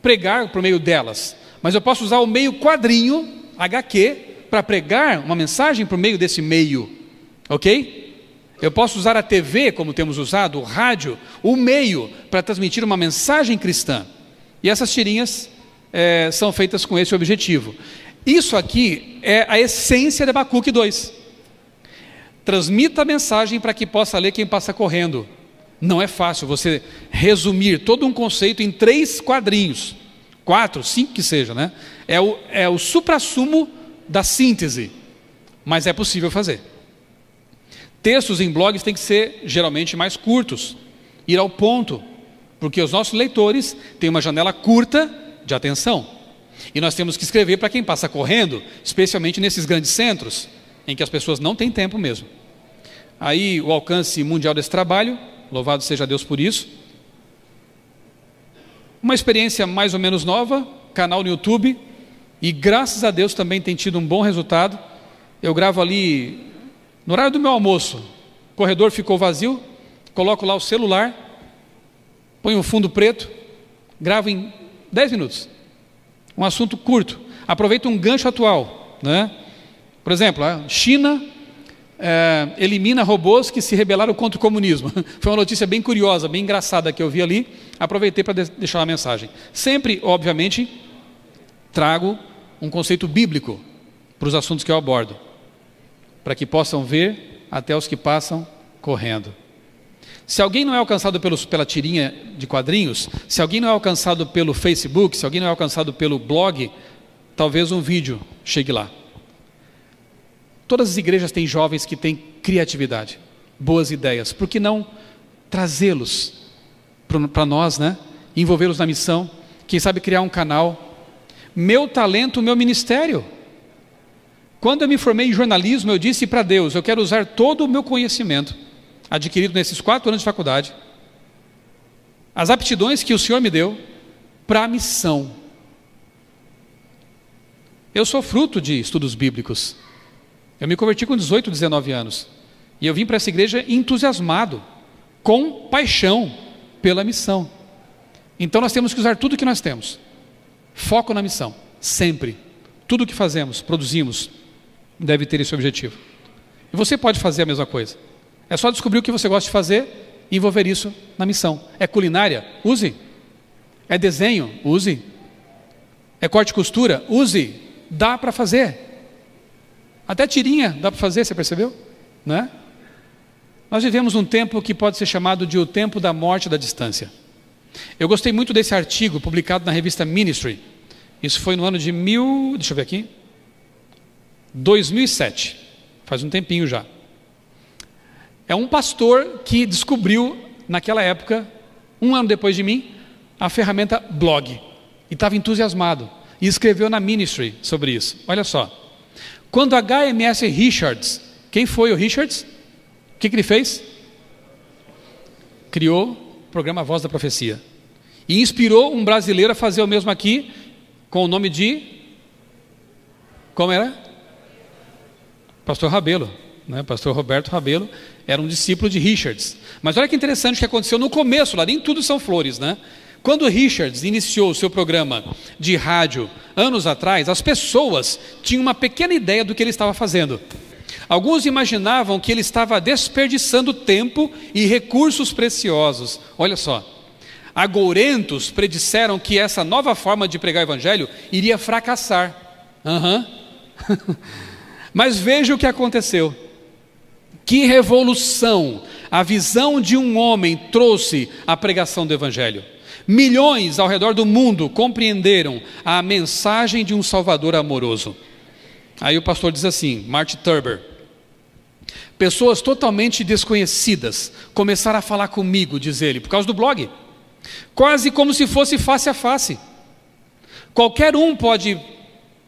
pregar por meio delas, mas eu posso usar o meio quadrinho, HQ, para pregar uma mensagem por meio desse meio, ok? Eu posso usar a TV, como temos usado, o rádio, o meio, para transmitir uma mensagem cristã. E essas tirinhas são feitas com esse objetivo. Isso aqui é a essência de Abacuque 2. Transmita a mensagem para que possa ler quem passa correndo. Não é fácil você resumir todo um conceito em 3 quadrinhos, 4, 5 que seja, né? É o suprassumo da síntese, mas é possível fazer. Textos em blogs têm que ser geralmente mais curtos, ir ao ponto, porque os nossos leitores têm uma janela curta de atenção. E nós temos que escrever para quem passa correndo, especialmente nesses grandes centros, em que as pessoas não têm tempo mesmo. Aí o alcance mundial desse trabalho, louvado seja Deus por isso. Uma experiência mais ou menos nova, canal no YouTube, e graças a Deus também tem tido um bom resultado. Eu gravo ali no horário do meu almoço, o corredor ficou vazio, coloco lá o celular, ponho um fundo preto, gravo em 10 minutos. Um assunto curto, aproveito um gancho atual, né? Por exemplo, a China elimina robôs que se rebelaram contra o comunismo. Foi uma notícia bem curiosa, bem engraçada que eu vi ali. Aproveitei para deixar uma mensagem. Sempre, obviamente, trago um conceito bíblico para os assuntos que eu abordo, para que possam ver até os que passam correndo. Se alguém não é alcançado pela tirinha de quadrinhos, se alguém não é alcançado pelo Facebook, se alguém não é alcançado pelo blog, talvez um vídeo chegue lá. Todas as igrejas têm jovens que têm criatividade, boas ideias. Por que não trazê-los para nós, né? Envolvê-los na missão? Quem sabe criar um canal? Meu talento, meu ministério. Quando eu me formei em jornalismo, eu disse para Deus, eu quero usar todo o meu conhecimento, adquirido nesses 4 anos de faculdade, as aptidões que o Senhor me deu, para a missão. Eu sou fruto de estudos bíblicos. Eu me converti com 18, 19 anos. E eu vim para essa igreja entusiasmado, com paixão pela missão. Então nós temos que usar tudo que nós temos. Foco na missão, sempre. Tudo que fazemos, produzimos, deve ter esse objetivo. E você pode fazer a mesma coisa. É só descobrir o que você gosta de fazer e envolver isso na missão. É culinária? Use. É desenho? Use. É corte e costura? Use. Dá para fazer. Até tirinha dá para fazer, você percebeu? Né? Nós vivemos um tempo que pode ser chamado de o tempo da morte da distância. Eu gostei muito desse artigo publicado na revista Ministry. Isso foi no ano de 2007. Faz um tempinho já. É um pastor que descobriu, naquela época, 1 ano depois de mim, a ferramenta blog. E estava entusiasmado. E escreveu na Ministry sobre isso. Olha só. Quando HMS Richards, quem foi o Richards? O que ele fez? Criou o programa Voz da Profecia. E inspirou um brasileiro a fazer o mesmo aqui, com o nome de Como era? Pastor Rabelo, né? Pastor Roberto Rabelo era um discípulo de Richards. Mas olha que interessante o que aconteceu no começo, lá nem tudo são flores, né? Quando Richards iniciou o seu programa de rádio anos atrás, as pessoas tinham uma pequena ideia do que ele estava fazendo. Alguns imaginavam que ele estava desperdiçando tempo e recursos preciosos. Olha só, agourentos predisseram que essa nova forma de pregar o evangelho iria fracassar. Mas veja o que aconteceu. Que revolução a visão de um homem trouxe à pregação do evangelho. Milhões ao redor do mundo compreenderam a mensagem de um Salvador amoroso. Aí o pastor diz assim, Martin Turber: pessoas totalmente desconhecidas começaram a falar comigo, diz ele, por causa do blog, quase como se fosse face a face. Qualquer um pode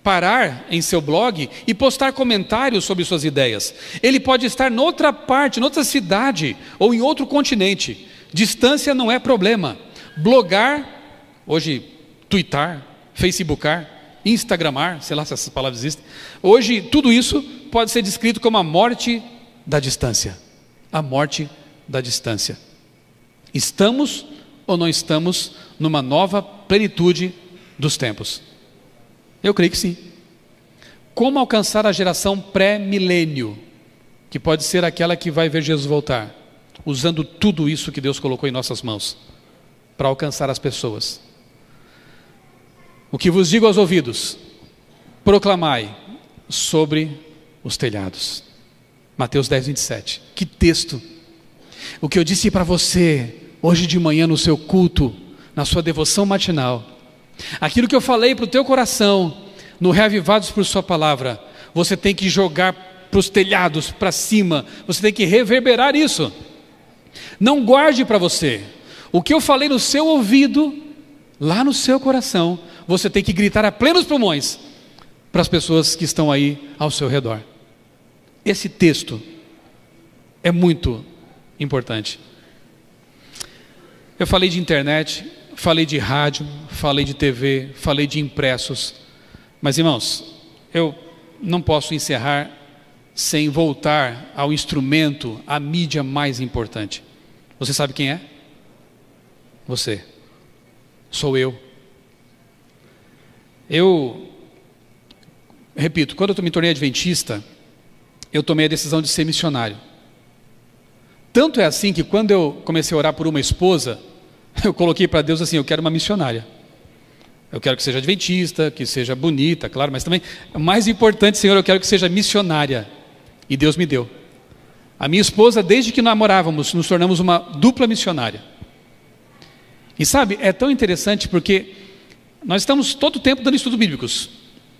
parar em seu blog e postar comentários sobre suas ideias. Ele pode estar noutra parte, noutra cidade ou em outro continente. Distância não é problema. Blogar, hoje twittar, facebookar, instagramar, sei lá se essas palavras existem. Hoje tudo isso pode ser descrito como a morte da distância. A morte da distância. Estamos ou não estamos numa nova plenitude dos tempos? Eu creio que sim. Como alcançar a geração pré-milênio, que pode ser aquela que vai ver Jesus voltar, usando tudo isso que Deus colocou em nossas mãos, para alcançar as pessoas. O que vos digo aos ouvidos, proclamai sobre os telhados. Mateus 10, 27. Que texto! O que eu disse para você hoje de manhã no seu culto, na sua devoção matinal, aquilo que eu falei para o teu coração, no Reavivados por sua palavra, você tem que jogar para os telhados, para cima, você tem que reverberar isso. Não guarde para você. O que eu falei no seu ouvido, lá no seu coração, você tem que gritar a plenos pulmões para as pessoas que estão aí ao seu redor. Esse texto é muito importante. Eu falei de internet, falei de rádio, falei de TV, falei de impressos. Mas, irmãos, eu não posso encerrar sem voltar ao instrumento, à mídia mais importante. Você sabe quem é? Você. Sou eu. Eu repito, quando eu me tornei adventista, eu tomei a decisão de ser missionário. Tanto é assim que quando eu comecei a orar por uma esposa, eu coloquei para Deus assim: eu quero uma missionária. Eu quero que seja adventista, que seja bonita, claro, mas também, o mais importante, Senhor, eu quero que seja missionária. E Deus me deu. A minha esposa, desde que namorávamos, nos tornamos uma dupla missionária. E sabe, é tão interessante porque nós estamos todo o tempo dando estudos bíblicos.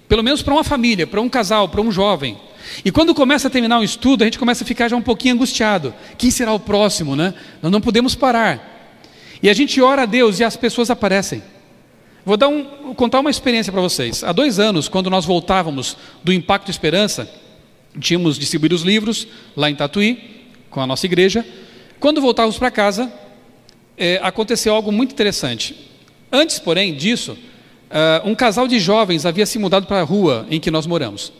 Pelo menos para uma família, para um casal, para um jovem. E quando começa a terminar um estudo, a gente começa a ficar já um pouquinho angustiado. Quem será o próximo, né? Nós não podemos parar. E a gente ora a Deus e as pessoas aparecem. Vou contar uma experiência para vocês. Há 2 anos, quando nós voltávamos do Impacto Esperança, tínhamos distribuído os livros lá em Tatuí, com a nossa igreja. Quando voltávamos para casa, aconteceu algo muito interessante. Antes, porém, disso, um casal de jovens havia se mudado para a rua em que nós moramos.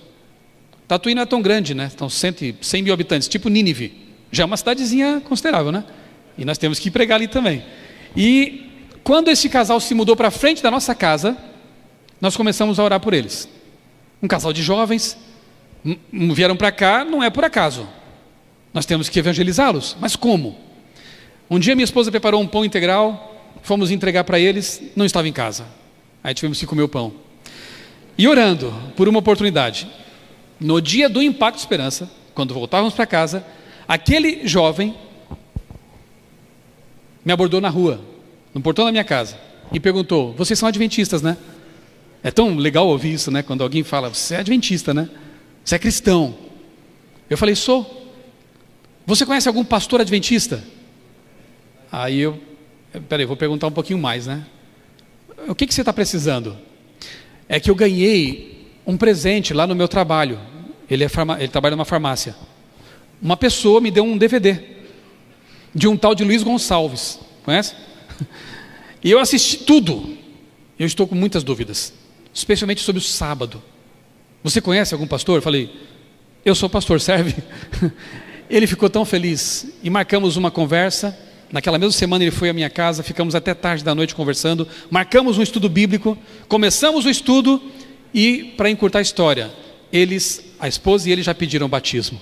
Tatuí não é tão grande, né? Estão 100 mil habitantes, tipo Nínive. Já é uma cidadezinha considerável, né? E nós temos que pregar ali também. E quando esse casal se mudou para frente da nossa casa, nós começamos a orar por eles. Um casal de jovens, vieram para cá, não é por acaso. Nós temos que evangelizá-los. Mas como? Um dia minha esposa preparou um pão integral, fomos entregar para eles, não estava em casa. Aí tivemos que comer o pão. E orando por uma oportunidade. No dia do Impacto Esperança, quando voltávamos para casa, aquele jovem me abordou na rua, no portão da minha casa, e perguntou: vocês são adventistas, né? É tão legal ouvir isso, né? Quando alguém fala: você é adventista, né? Você é cristão. Eu falei: sou. Você conhece algum pastor adventista? Aí peraí, vou perguntar um pouquinho mais, né? O que você está precisando? É que eu ganhei um presente lá no meu trabalho. Ele trabalha numa farmácia. Uma pessoa me deu um DVD de um tal de Luiz Gonçalves. Conhece? E eu assisti tudo. Eu estou com muitas dúvidas, especialmente sobre o sábado. Você conhece algum pastor? Eu falei, eu sou pastor, serve? Ele ficou tão feliz e marcamos uma conversa. Naquela mesma semana ele foi à minha casa, ficamos até tarde da noite conversando, marcamos um estudo bíblico, começamos o estudo e, para encurtar a história, a esposa e ele já pediram batismo.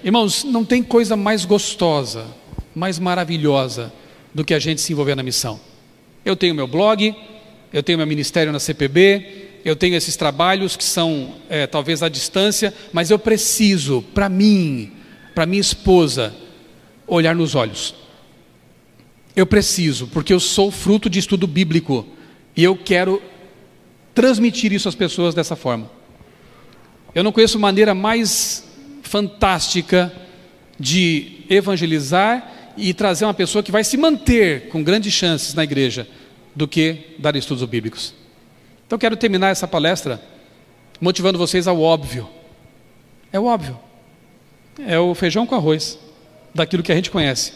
Irmãos, não tem coisa mais gostosa, mais maravilhosa do que a gente se envolver na missão. Eu tenho meu blog, eu tenho meu ministério na CPB, eu tenho esses trabalhos que são talvez à distância, mas eu preciso, para mim, para minha esposa, olhar nos olhos. Eu preciso, porque eu sou fruto de estudo bíblico e eu quero transmitir isso às pessoas dessa forma. Eu não conheço maneira mais fantástica de evangelizar e trazer uma pessoa que vai se manter com grandes chances na igreja do que dar estudos bíblicos. Então quero terminar essa palestra motivando vocês ao óbvio. É o óbvio. É o feijão com arroz daquilo que a gente conhece.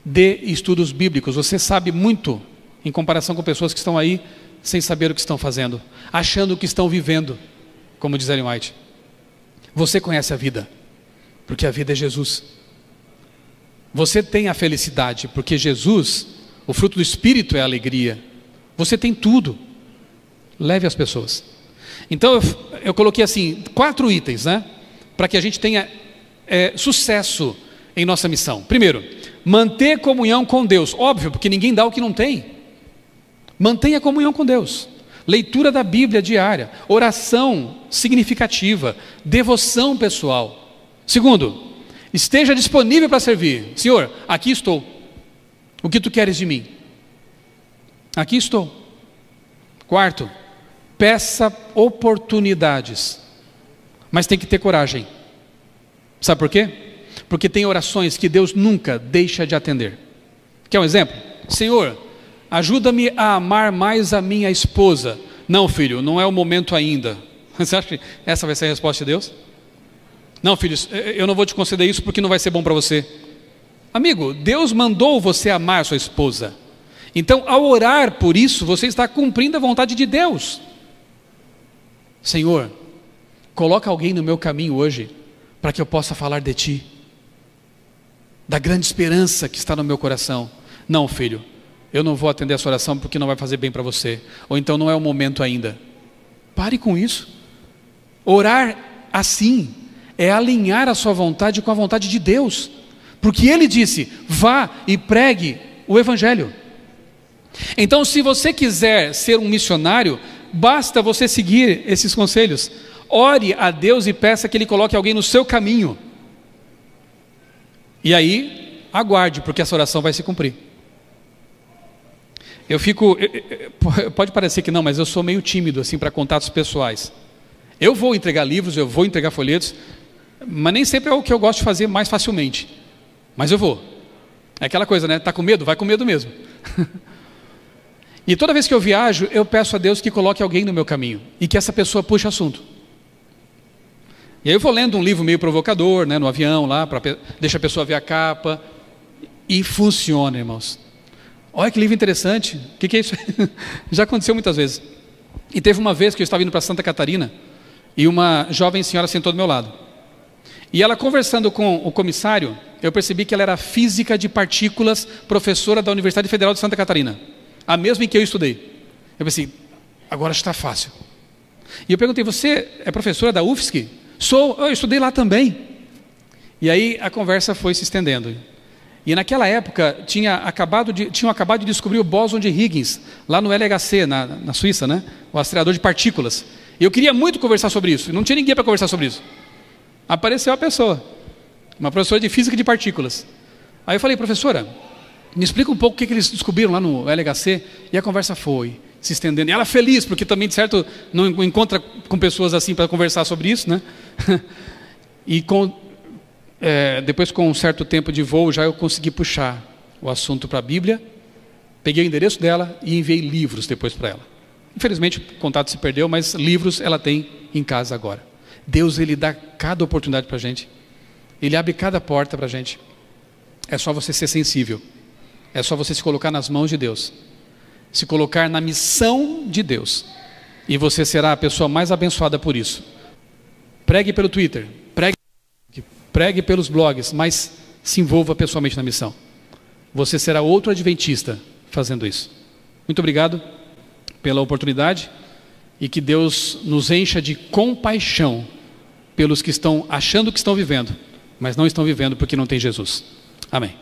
Dê estudos bíblicos. Você sabe muito em comparação com pessoas que estão aí sem saber o que estão fazendo, achando que estão vivendo, como diz Ellen White. Você conhece a vida, porque a vida é Jesus. Você tem a felicidade, porque Jesus, o fruto do Espírito é a alegria. Você tem tudo. Leve as pessoas. Então eu coloquei assim 4 itens, né, para que a gente tenha sucesso em nossa missão. Primeiro, manter comunhão com Deus. Óbvio, porque ninguém dá o que não tem. Mantenha comunhão com Deus. Leitura da Bíblia diária, oração significativa, devoção pessoal. Segundo, esteja disponível para servir. Senhor, aqui estou. O que tu queres de mim? Aqui estou. Quarto, peça oportunidades, mas tem que ter coragem. Sabe por quê? Porque tem orações que Deus nunca deixa de atender. Quer um exemplo? Senhor, ajuda-me a amar mais a minha esposa. Não, filho, não é o momento ainda. Você acha que essa vai ser a resposta de Deus? Não, filho, eu não vou te conceder isso porque não vai ser bom para você. Amigo, Deus mandou você amar sua esposa. Então, ao orar por isso, você está cumprindo a vontade de Deus. Senhor, coloca alguém no meu caminho hoje, para que eu possa falar de Ti, da grande esperança que está no meu coração. Não, filho, eu não vou atender essa oração porque não vai fazer bem para você, ou então não é o momento ainda. Pare com isso. Orar assim é alinhar a sua vontade com a vontade de Deus, porque Ele disse, vá e pregue o Evangelho. Então, se você quiser ser um missionário, basta você seguir esses conselhos. Ore a Deus e peça que Ele coloque alguém no seu caminho. E aí, aguarde, porque essa oração vai se cumprir. Pode parecer que não, mas eu sou meio tímido assim para contatos pessoais. Eu vou entregar livros, eu vou entregar folhetos, mas nem sempre é o que eu gosto de fazer mais facilmente. Mas eu vou. É aquela coisa, né? Tá com medo? Vai com medo mesmo. E toda vez que eu viajo, eu peço a Deus que coloque alguém no meu caminho e que essa pessoa puxe assunto. E aí eu vou lendo um livro meio provocador, né, no avião lá, deixa a pessoa ver a capa, e funciona, irmãos. Olha que livro interessante. O que é isso? Já aconteceu muitas vezes. E teve uma vez que eu estava indo para Santa Catarina e uma jovem senhora sentou do meu lado. E ela conversando com o comissário, eu percebi que ela era física de partículas, professora da Universidade Federal de Santa Catarina, a mesma em que eu estudei. Eu pensei, agora está fácil. E eu perguntei, você é professora da UFSC? Sou, eu estudei lá também. E aí a conversa foi se estendendo. E naquela época tinham acabado de descobrir o bóson de Higgins, lá no LHC, na Suíça, né? O rastreador de partículas. E eu queria muito conversar sobre isso, e não tinha ninguém para conversar sobre isso. Apareceu a pessoa, uma professora de física de partículas. Aí eu falei, professora, me explica um pouco o que eles descobriram lá no LHC. E a conversa foi se estendendo. E ela feliz, porque também, de certo, não encontra com pessoas assim para conversar sobre isso, né? E depois, com um certo tempo de voo, já eu consegui puxar o assunto para a Bíblia, peguei o endereço dela e enviei livros depois para ela. Infelizmente, o contato se perdeu, mas livros ela tem em casa agora. Deus, Ele dá cada oportunidade para a gente. Ele abre cada porta para a gente. É só você ser sensível. É só você se colocar nas mãos de Deus. Se colocar na missão de Deus. E você será a pessoa mais abençoada por isso. Pregue pelo Twitter, pregue pelos blogs, mas se envolva pessoalmente na missão. Você será outro adventista fazendo isso. Muito obrigado pela oportunidade e que Deus nos encha de compaixão pelos que estão achando que estão vivendo, mas não estão vivendo porque não tem Jesus. Amém.